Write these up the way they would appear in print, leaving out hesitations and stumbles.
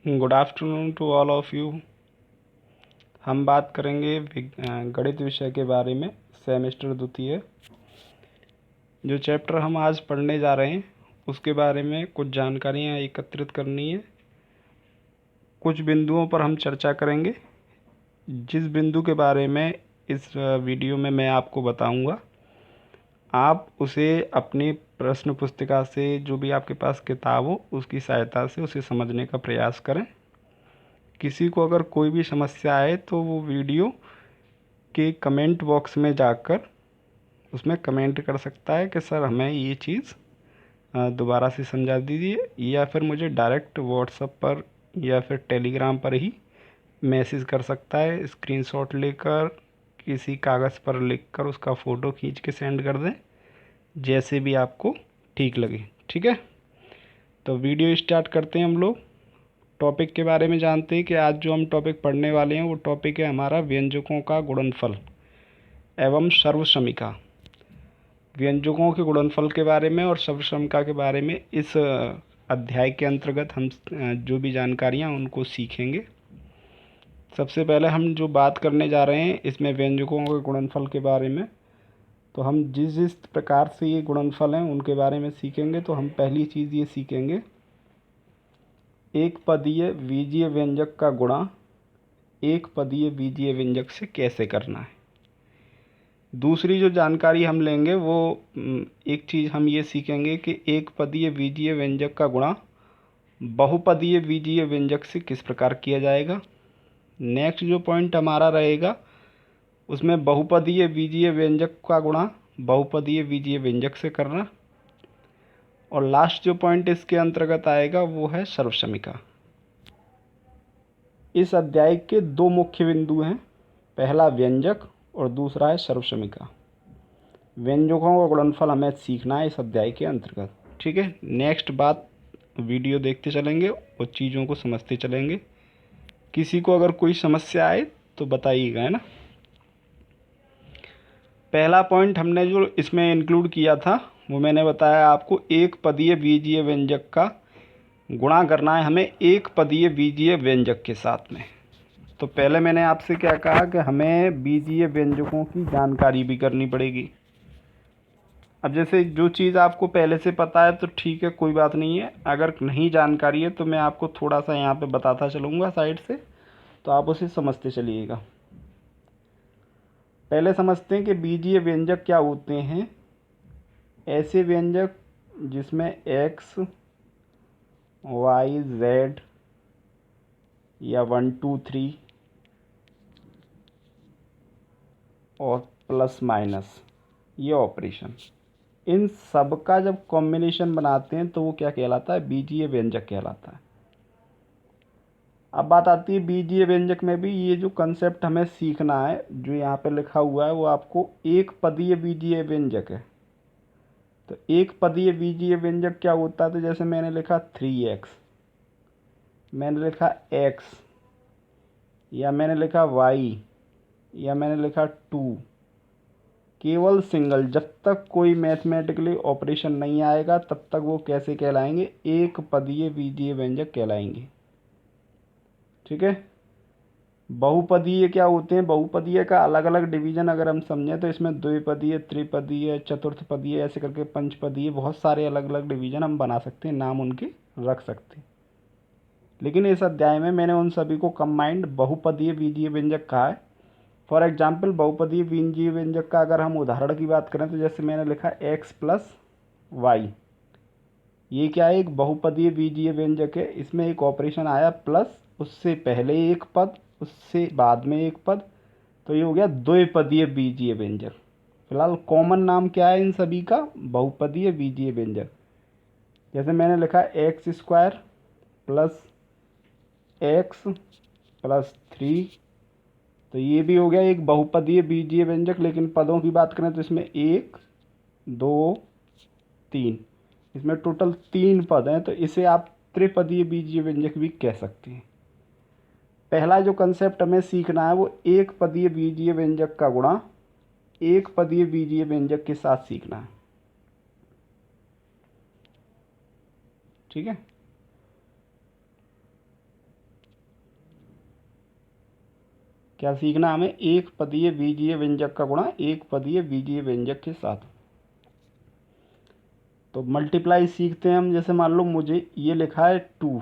Good afternoon to all of you. हम बात करेंगे गणित विषय के बारे में, सेमेस्टर द्वितीय। जो चैप्टर हम आज पढ़ने जा रहे हैं उसके बारे में कुछ जानकारियाँ एकत्रित करनी है। कुछ बिंदुओं पर हम चर्चा करेंगे। जिस बिंदु के बारे में इस वीडियो में मैं आपको बताऊंगा, आप उसे अपनी प्रश्न पुस्तिका से, जो भी आपके पास किताब हो उसकी सहायता से उसे समझने का प्रयास करें। किसी को अगर कोई भी समस्या आए तो वो वीडियो के कमेंट बॉक्स में जाकर उसमें कमेंट कर सकता है कि सर हमें ये चीज़ दोबारा से समझा दीजिए, या फिर मुझे डायरेक्ट व्हाट्सएप पर या फिर टेलीग्राम पर ही मैसेज कर सकता है। स्क्रीनशॉट लेकर किसी कागज़ पर लिखकर उसका फ़ोटो खींच के सेंड कर दें, जैसे भी आपको ठीक लगे। ठीक है, तो वीडियो स्टार्ट करते हैं। हम लोग टॉपिक के बारे में जानते हैं कि आज जो हम टॉपिक पढ़ने वाले हैं वो टॉपिक है हमारा व्यंजकों का गुणनफल एवं सर्वसमीका। व्यंजकों के गुणनफल के बारे में और सर्वसमीका के बारे में इस अध्याय के अंतर्गत हम जो भी जानकारियाँ उनको सीखेंगे। सबसे पहले हम जो बात करने जा रहे हैं इसमें व्यंजकों के गुणनफल के बारे में, तो हम जिस जिस प्रकार से ये गुणनफल हैं उनके बारे में सीखेंगे। तो हम पहली चीज़ ये सीखेंगे, एक पदीय बीजीय व्यंजक का गुणा एक पदीय बीजीय व्यंजक से कैसे करना है। दूसरी जो जानकारी हम लेंगे वो एक चीज़ हम ये सीखेंगे कि एक पदीय बीजीय व्यंजक का गुणा बहुपदीय बीजीय व्यंजक से किस प्रकार किया जाएगा। नेक्स्ट जो पॉइंट हमारा रहेगा उसमें बहुपदीय बीजीय व्यंजक का गुणा बहुपदीय बीजीय व्यंजक से करना। और लास्ट जो पॉइंट इसके अंतर्गत आएगा वो है सर्वसमीका। इस अध्याय के दो मुख्य बिंदु हैं, पहला व्यंजक और दूसरा है सर्वसमीका। व्यंजकों का गुणनफल हमें सीखना है इस अध्याय के अंतर्गत। ठीक है, नेक्स्ट बात वीडियो देखते चलेंगे और चीज़ों को समझते चलेंगे। किसी को अगर कोई समस्या आए तो बताइएगा, है ना। पहला पॉइंट हमने जो इसमें इंक्लूड किया था वो मैंने बताया आपको, एक पदीय बीजीय व्यंजक का गुणा करना है हमें एक पदीय बीजीय व्यंजक के साथ में। तो पहले मैंने आपसे क्या कहा कि हमें बीजीय व्यंजकों की जानकारी भी करनी पड़ेगी। अब जैसे जो चीज़ आपको पहले से पता है तो ठीक है, कोई बात नहीं है। अगर नहीं जानकारी है तो मैं आपको थोड़ा सा यहाँ पे बताता चलूँगा साइड से, तो आप उसे समझते चलिएगा। पहले समझते हैं कि बीजीय व्यंजक क्या होते हैं। ऐसे व्यंजक जिसमें एक्स, वाई, जेड या 1 2 3 और प्लस माइनस ये ऑपरेशन, इन सब का जब कॉम्बिनेशन बनाते हैं तो वो क्या कहलाता है, बीजीय व्यंजक कहलाता है। अब बात आती है बीजीय व्यंजक में भी ये जो कंसेप्ट हमें सीखना है, जो यहाँ पे लिखा हुआ है वो आपको एक पदीय बीजीय व्यंजक है। तो एक पदीय बीजीय व्यंजक क्या होता है, तो जैसे मैंने लिखा 3x, मैंने लिखा x, या मैंने लिखा y, या मैंने लिखा 2, केवल सिंगल, जब तक कोई मैथमेटिकली ऑपरेशन नहीं आएगा तब तक वो कैसे कहलाएंगे, एक पदीय बीजीय व्यंजक कहलाएंगे। ठीक है। बहुपदीय क्या होते हैं, बहुपदीय का अलग अलग डिवीजन अगर हम समझें तो इसमें द्विपदीय, त्रिपदीय, चतुर्थपदीय, ऐसे करके पंचपदीय, बहुत सारे अलग अलग डिवीजन हम बना सकते हैं, नाम उनके रख सकते हैं। लेकिन इस अध्याय में मैंने उन सभी को कंबाइंड बहुपदीय बीजीय व्यंजक कहा है। फॉर एग्जाम्पल बहुपदीय बीजीय व्यंजक का अगर हम उदाहरण की बात करें तो जैसे मैंने लिखा x प्लस वाई, ये क्या है, एक बहुपदीय बीजीय व्यंजक है। इसमें एक ऑपरेशन आया प्लस, उससे पहले एक पद, उससे बाद में एक पद, तो ये हो गया द्विपदीय बीजीय व्यंजक। फिलहाल कॉमन नाम क्या है इन सभी का, बहुपदीय बीजीय व्यंजक। जैसे मैंने लिखा x square plus x plus 3, तो ये भी हो गया एक बहुपदीय बीजीय व्यंजक। लेकिन पदों की बात करें तो इसमें 1 2 3, इसमें टोटल 3 पद हैं, तो इसे आप त्रिपदीय बीजीय व्यंजक भी कह सकते हैं। पहला जो कंसेप्ट हमें सीखना है वो एक पदीय बीजीय व्यंजक का गुणा एक पदीय बीजीय व्यंजक के साथ सीखना है। ठीक है। क्या सीखना हमें? एक पदीय बीजीय व्यंजक का गुणा एक पदीय बीजीय व्यंजक के साथ। तो मल्टीप्लाई सीखते हैं हम। जैसे मान लो मुझे ये लिखा है 2,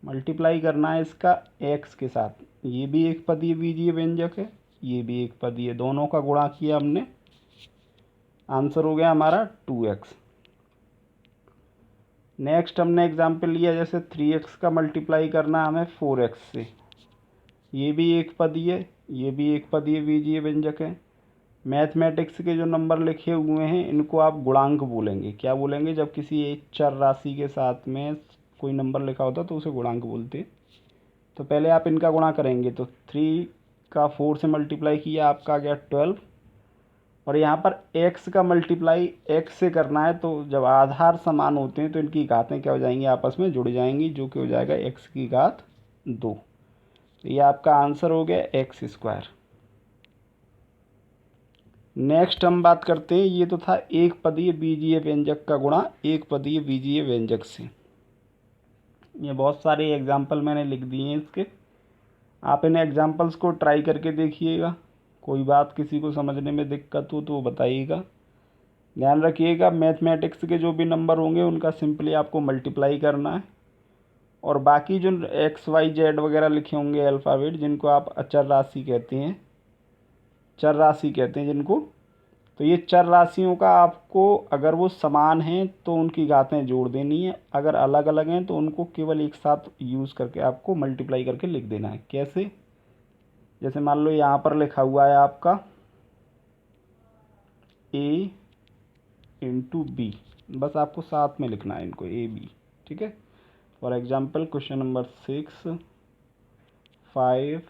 मल्टीप्लाई करना है इसका x के साथ। ये भी एक पदीय बीजीय व्यंजक है, ये भी एक पदीय, दोनों का गुणा किया हमने, आंसर हो गया हमारा 2x। नेक्स्ट हमने एग्जाम्पल लिया जैसे 3x का मल्टीप्लाई करना हमें 4x से। ये भी एक पदीय, ये भी एक पदीय बीजीय व्यंजक है। मैथमेटिक्स के जो नंबर लिखे हुए हैं इनको आप गुणांक बोलेंगे। क्या बोलेंगे? जब किसी एक चर राशि के साथ में कोई नंबर लिखा होता तो उसे गुणांक बोलते। तो पहले आप इनका गुणा करेंगे, तो 3 का 4 से मल्टीप्लाई किया, आपका आ गया 12। और यहाँ पर x का मल्टीप्लाई x से करना है, तो जब आधार समान होते हैं तो इनकी घातें क्या हो जाएंगी? आपस में जुड़ जाएंगी, जो कि हो जाएगा x की घात 2। तो ये आपका आंसर हो गया x²। नेक्स्ट हम बात करते हैं, ये तो था एक पदीय बीजीय व्यंजक का गुणा एक पदीय बीजीय व्यंजक से। ये बहुत सारे एग्जाम्पल मैंने लिख दिए हैं इसके, आप इन एग्जाम्पल्स को ट्राई करके देखिएगा। कोई बात किसी को समझने में दिक्कत हो तो वो बताइएगा। ध्यान रखिएगा, मैथमेटिक्स के जो भी नंबर होंगे उनका सिंपली आपको मल्टीप्लाई करना है, और बाकी जो XYZ वगैरह लिखे होंगे अल्फ़ाबेट, जिनको आप अचर राशि कहते हैं, चर राशि कहते हैं जिनको, तो ये चर राशियों का आपको अगर वो समान हैं तो उनकी घातें जोड़ देनी है, अगर अलग अलग हैं तो उनको केवल एक साथ यूज़ करके आपको मल्टीप्लाई करके लिख देना है। कैसे? जैसे मान लो यहाँ पर लिखा हुआ है आपका A इंटू बी, बस आपको साथ में लिखना है इनको, AB, ठीक है। फॉर एग्जाम्पल क्वेश्चन नंबर 6, 5,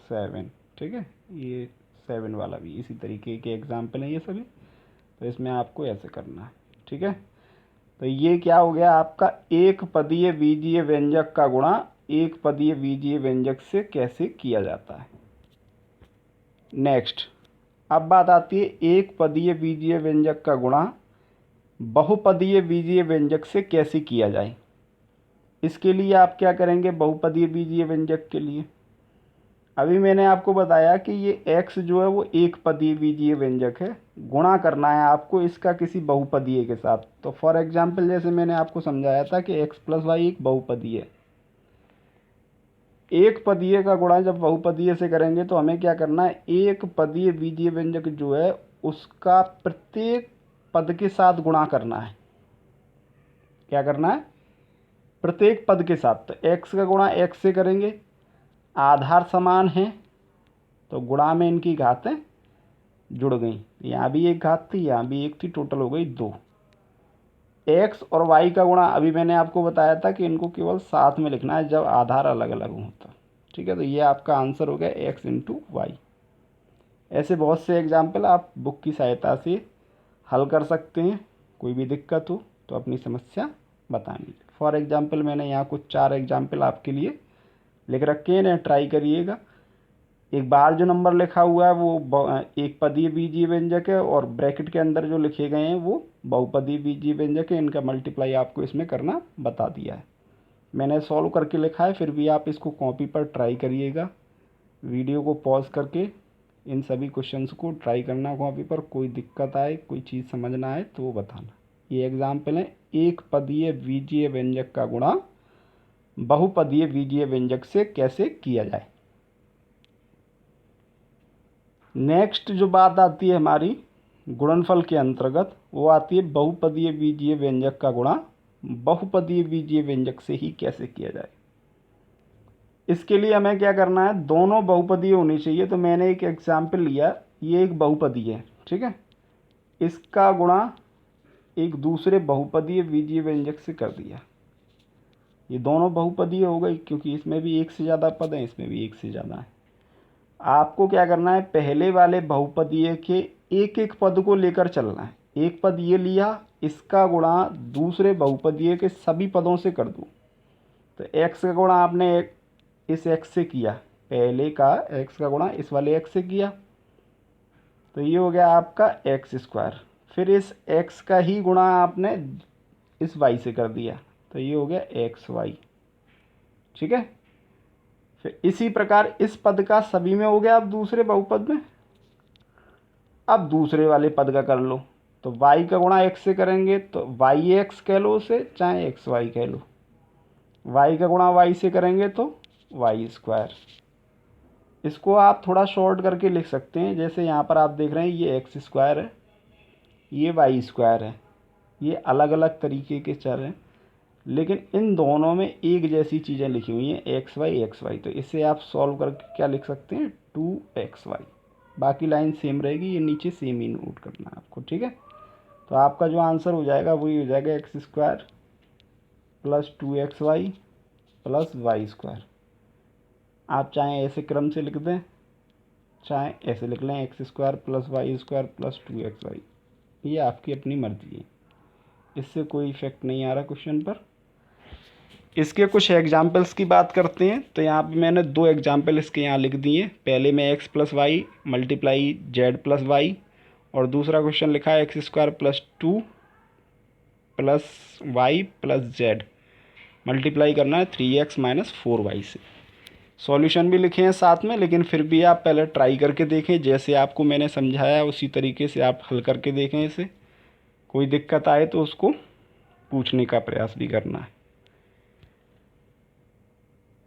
7, ठीक है। ये 7 वाला भी इसी तरीके के एग्जाम्पल हैं ये सभी, तो इसमें आपको ऐसे करना है, ठीक है। तो ये क्या हो गया आपका? एक पदीय बीजीय व्यंजक का गुणा एक पदीय बीजीय व्यंजक से कैसे किया जाता है। नेक्स्ट अब बात आती है एक पदीय बीजीय व्यंजक का गुणा बहुपदीय बीजीय व्यंजक से कैसे किया जाए। इसके लिए आप क्या करेंगे? बहुपदीय बीजीय व्यंजक के लिए अभी मैंने आपको बताया कि ये x जो है वो एक पदीय बीजीय व्यंजक है, गुणा करना है आपको इसका किसी बहुपदीय के साथ। तो फॉर एग्जांपल जैसे मैंने आपको समझाया था कि x + y एक बहुपदीय है। एक पदीय का गुणा जब बहुपदीय से करेंगे तो हमें क्या करना है? एक पदीय बीजीय व्यंजक जो है उसका प्रत्येक पद के साथ गुणा करना है। क्या करना है? प्रत्येक पद के साथ। तो x का गुणा x से करेंगे, आधार समान है तो गुणा में इनकी घातें जुड़ गई। यहाँ भी एक घात थी, यहाँ भी एक थी, टोटल हो गई 2। x और y का गुणा अभी मैंने आपको बताया था कि इनको केवल साथ में लिखना है जब आधार अलग अलग होता, ठीक है। तो ये आपका आंसर हो गया x इंटू वाई। ऐसे बहुत से एग्जाम्पल आप बुक की सहायता से हल कर सकते हैं। कोई भी दिक्कत हो तो अपनी समस्या बताएंगे। फॉर एग्जाम्पल मैंने यहाँ कुछ 4 एग्जाम्पल आपके लिए लिख रखे हैं, ट्राई करिएगा। एक बार जो नंबर लिखा हुआ है वो एक पदीय बीजीय व्यंजक है, और ब्रैकेट के अंदर जो लिखे गए हैं वो बहुपदीय बीजीय व्यंजक है। इनका मल्टीप्लाई आपको इसमें करना बता दिया है, मैंने सॉल्व करके लिखा है। फिर भी आप इसको कॉपी पर ट्राई करिएगा, वीडियो को पॉज करके इन सभी क्वेश्चंस को ट्राई करना कॉपी पर। कोई दिक्कत आए, कोई चीज़ समझना आए तो वो बताना। ये एग्जाम्पल है एक पदीय बीजीय व्यंजक का गुणा बहुपदीय बीजीय व्यंजक से कैसे किया जाए। नेक्स्ट जो बात आती है हमारी गुणनफल के अंतर्गत, वो आती है बहुपदीय बीजीय व्यंजक का गुणा बहुपदीय बीजीय व्यंजक से ही कैसे किया जाए। इसके लिए हमें क्या करना है? दोनों बहुपदीय होनी चाहिए। तो मैंने एक एग्जाम्पल लिया, ये एक बहुपदीय है, ठीक है। इसका गुणा एक दूसरे बहुपदीय बीजीय व्यंजक से कर दिया। ये दोनों बहुपदीय हो गई क्योंकि इसमें भी एक से ज़्यादा पद हैं, इसमें भी एक से ज़्यादा है। आपको क्या करना है? पहले वाले बहुपदीय के एक एक पद को लेकर चलना है। एक पद ये लिया, इसका गुणा दूसरे बहुपदीय के सभी पदों से कर दूँ। तो x का गुणा आपने इस x से किया, पहले का x का गुणा इस वाले x से किया, तो ये हो गया आपका x²। फिर इस x का ही गुणा आपने इस y से कर दिया, तो ये हो गया xy, ठीक है। फिर इसी प्रकार इस पद का सभी में हो गया। अब दूसरे बहुपद में अब दूसरे वाले पद का कर लो, तो y का गुणा x से करेंगे तो वाई एक्स कह लो उसे, चाहे एक्स वाई कह लो। y का गुणा y से करेंगे तो वाई स्क्वायर। इसको आप थोड़ा शॉर्ट करके लिख सकते हैं, जैसे यहाँ पर आप देख रहे हैं ये एक्स स्क्वायर है, ये वाई स्क्वायर है, ये अलग अलग तरीके के चर हैं, लेकिन इन दोनों में एक जैसी चीज़ें लिखी हुई हैं एक्स वाई। तो इसे आप सॉल्व करके क्या लिख सकते हैं, 2xy। बाकी लाइन सेम रहेगी, ये नीचे सेम ही नोट करना है आपको, ठीक है। तो आपका जो आंसर हो जाएगा वही हो जाएगा x square plus 2xy plus y square. आप चाहें ऐसे क्रम से लिख दें, चाहे ऐसे लिख लें, x square plus y square plus 2xy। ये आपकी अपनी मर्जी है, इससे कोई इफेक्ट नहीं आ रहा क्वेश्चन पर। इसके कुछ एग्जाम्पल्स की बात करते हैं। तो यहाँ पे मैंने 2 एग्जाम्पल इसके यहाँ लिख दिए। पहले में x plus y multiply z plus y, और दूसरा क्वेश्चन लिखा है x square plus 2 plus y plus z, multiply करना है 3x माइनस 4y से। सॉल्यूशन भी लिखे हैं साथ में, लेकिन फिर भी आप पहले ट्राई करके देखें, जैसे आपको मैंने समझाया उसी तरीके से आप हल करके देखें इसे। कोई दिक्कत आए तो उसको पूछने का प्रयास भी करना है।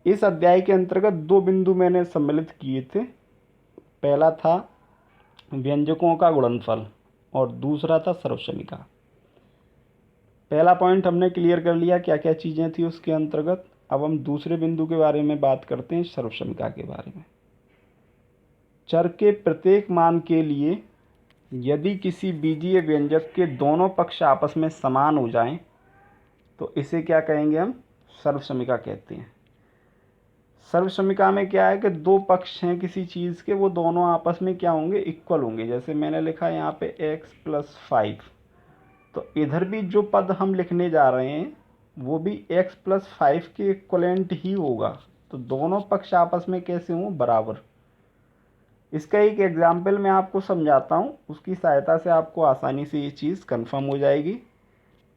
इस अध्याय के अंतर्गत 2 बिंदु मैंने सम्मिलित किए थे। पहला था व्यंजकों का गुणनफल और दूसरा था सर्वसमीका। पहला पॉइंट हमने क्लियर कर लिया क्या क्या चीज़ें थी उसके अंतर्गत। अब हम दूसरे बिंदु के बारे में बात करते हैं, सर्वसमीका के बारे में। चर के प्रत्येक मान के लिए यदि किसी बीजीय व्यंजक के दोनों पक्ष आपस में समान हो जाएं तो इसे क्या कहेंगे, हम सर्वसमीका कहते हैं। सर्वसमीका में क्या है कि 2 पक्ष हैं किसी चीज़ के, वो दोनों आपस में क्या होंगे, इक्वल होंगे। जैसे मैंने लिखा यहाँ पे x प्लस 5, तो इधर भी जो पद हम लिखने जा रहे हैं वो भी x प्लस 5 के इक्वलेंट ही होगा। तो दोनों पक्ष आपस में कैसे हों, बराबर। इसका एक एग्जाम्पल मैं आपको समझाता हूँ, उसकी सहायता से आपको आसानी से ये चीज़ कंफर्म हो जाएगी।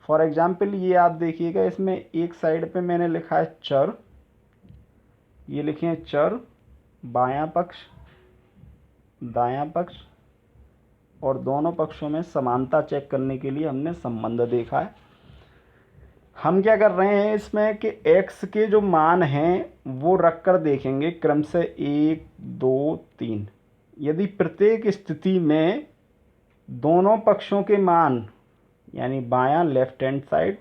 फॉर एग्जाम्पल ये आप देखिएगा, इसमें एक साइड पे मैंने लिखा है चर, ये लिखे हैं चर, बायां पक्ष दायां पक्ष, और दोनों पक्षों में समानता चेक करने के लिए हमने संबंध देखा है। हम क्या कर रहे हैं इसमें कि x के जो मान हैं वो रख कर देखेंगे क्रम से 1 2 3। यदि प्रत्येक स्थिति में दोनों पक्षों के मान, यानी बायां लेफ्ट हैंड साइड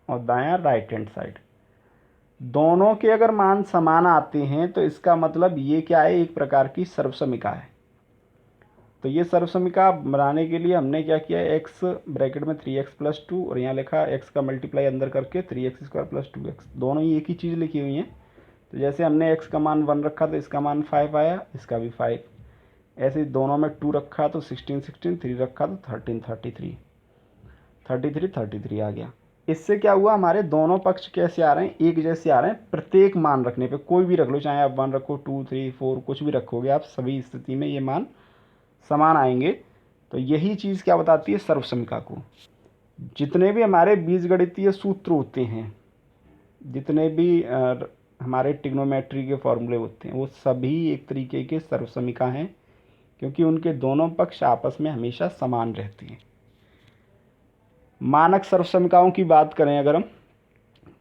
और दायां राइट हैंड साइड, दोनों के अगर मान समान आते हैं तो इसका मतलब ये क्या है, एक प्रकार की सर्वसमीका है। तो ये सर्वसमीका बनाने के लिए हमने क्या किया, x ब्रैकेट में 3x प्लस 2 और यहाँ लिखा x का मल्टीप्लाई अंदर करके 3x स्क्वायर प्लस 2x, दोनों ही एक ही चीज़ लिखी हुई हैं। तो जैसे हमने x का मान 1 रखा तो इसका मान 5 आया, इसका भी 5। ऐसे दोनों में 2 रखा तो 16 16, 3 रखा तो 13 33 आ गया। इससे क्या हुआ, हमारे दोनों पक्ष कैसे आ रहे हैं, एक जैसे आ रहे हैं। प्रत्येक मान रखने पे, कोई भी रख लो, चाहे आप 1 रखो 2 3 4 कुछ भी रखोगे आप, सभी स्थिति में ये मान समान आएंगे। तो यही चीज़ क्या बताती है, सर्वसमीका को। जितने भी हमारे बीजगणितीय सूत्र होते हैं, जितने भी हमारे ट्रिग्नोमेट्री के फॉर्मूले होते हैं, वो सभी एक तरीके के सर्वसमीका हैं, क्योंकि उनके दोनों पक्ष आपस में हमेशा समान रहते हैं। मानक सर्वसमीकाओं की बात करें अगर हम,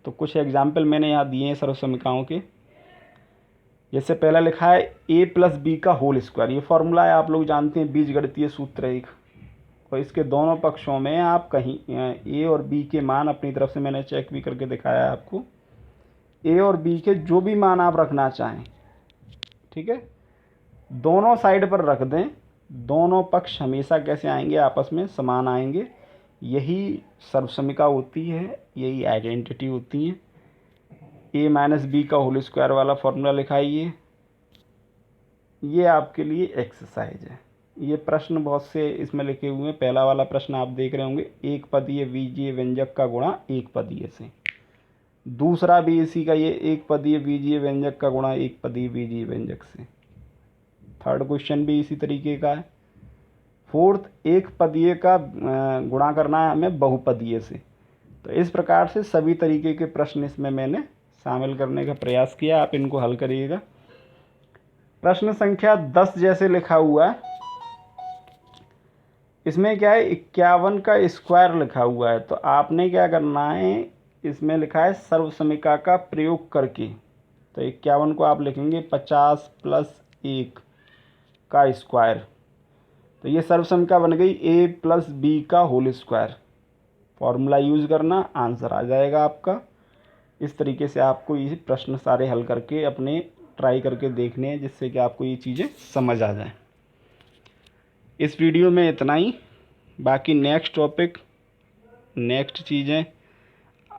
तो कुछ एग्जाम्पल मैंने यहाँ दिए हैं सर्वसमीकाओं के। जैसे पहला लिखा है a प्लस बी का होल स्क्वायर, ये फॉर्मूला है, आप लोग जानते हैं, बीजगणितीय सूत्र एक। और इसके दोनों पक्षों में आप कहीं a और b के मान, अपनी तरफ से मैंने चेक भी करके दिखाया है आपको, a और b के जो भी मान आप रखना चाहें, ठीक है, दोनों साइड पर रख दें, दोनों पक्ष हमेशा कैसे आएंगे, आपस में समान आएंगे। यही सर्वसमीका होती है, यही आइडेंटिटी होती है। a माइनस बी का होल स्क्वायर वाला फॉर्मूला लिखाइए, ये आपके लिए एक्सरसाइज है। ये प्रश्न बहुत से इसमें लिखे हुए हैं। पहला वाला प्रश्न आप देख रहे होंगे, एक पदीय बीजीय व्यंजक का गुणा एक पदीय से। दूसरा भी इसी का, ये एक पदीय बीजीय व्यंजक का गुणा एक पदीय बीजीय व्यंजक से। थर्ड क्वेश्चन भी इसी तरीके का है। फोर्थ, एक पदीय का गुणा करना है हमें बहुपदीय से। तो इस प्रकार से सभी तरीके के प्रश्न इसमें मैंने शामिल करने का प्रयास किया, आप इनको हल करिएगा। प्रश्न संख्या 10 जैसे लिखा हुआ है, इसमें क्या है 51 का स्क्वायर लिखा हुआ है। तो आपने क्या करना है, इसमें लिखा है सर्वसमीका का प्रयोग करके। तो 51 को आप लिखेंगे 50 + 1 का स्क्वायर। तो ये सर्वसमीका बन गई a + b का होल स्क्वायर। फॉर्मूला यूज़ करना, आंसर आ जाएगा आपका। इस तरीके से आपको ये प्रश्न सारे हल करके अपने ट्राई करके देखने हैं, जिससे कि आपको ये चीज़ें समझ आ जाए। इस वीडियो में इतना ही। बाकी नेक्स्ट टॉपिक, नेक्स्ट चीज़ें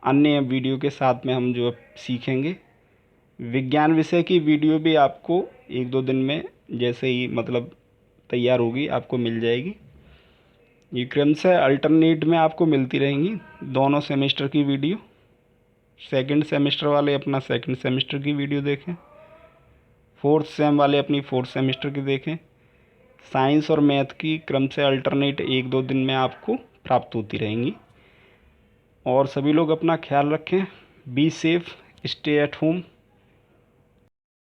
अन्य वीडियो के साथ में हम जो सीखेंगे। विज्ञान विषय की वीडियो भी आपको 1-2 दिन में जैसे ही मतलब तैयार होगी आपको मिल जाएगी। ये क्रमशः अल्टरनेट में आपको मिलती रहेंगी दोनों सेमेस्टर की वीडियो। सेकंड सेमेस्टर वाले अपना सेकंड सेमेस्टर की वीडियो देखें, फोर्थ सेम वाले अपनी फोर्थ सेमेस्टर की देखें। साइंस और मैथ की क्रमशः अल्टरनेट 1-2 दिन में आपको प्राप्त होती रहेंगी। और सभी लोग अपना ख्याल रखें। Be safe, stay at home.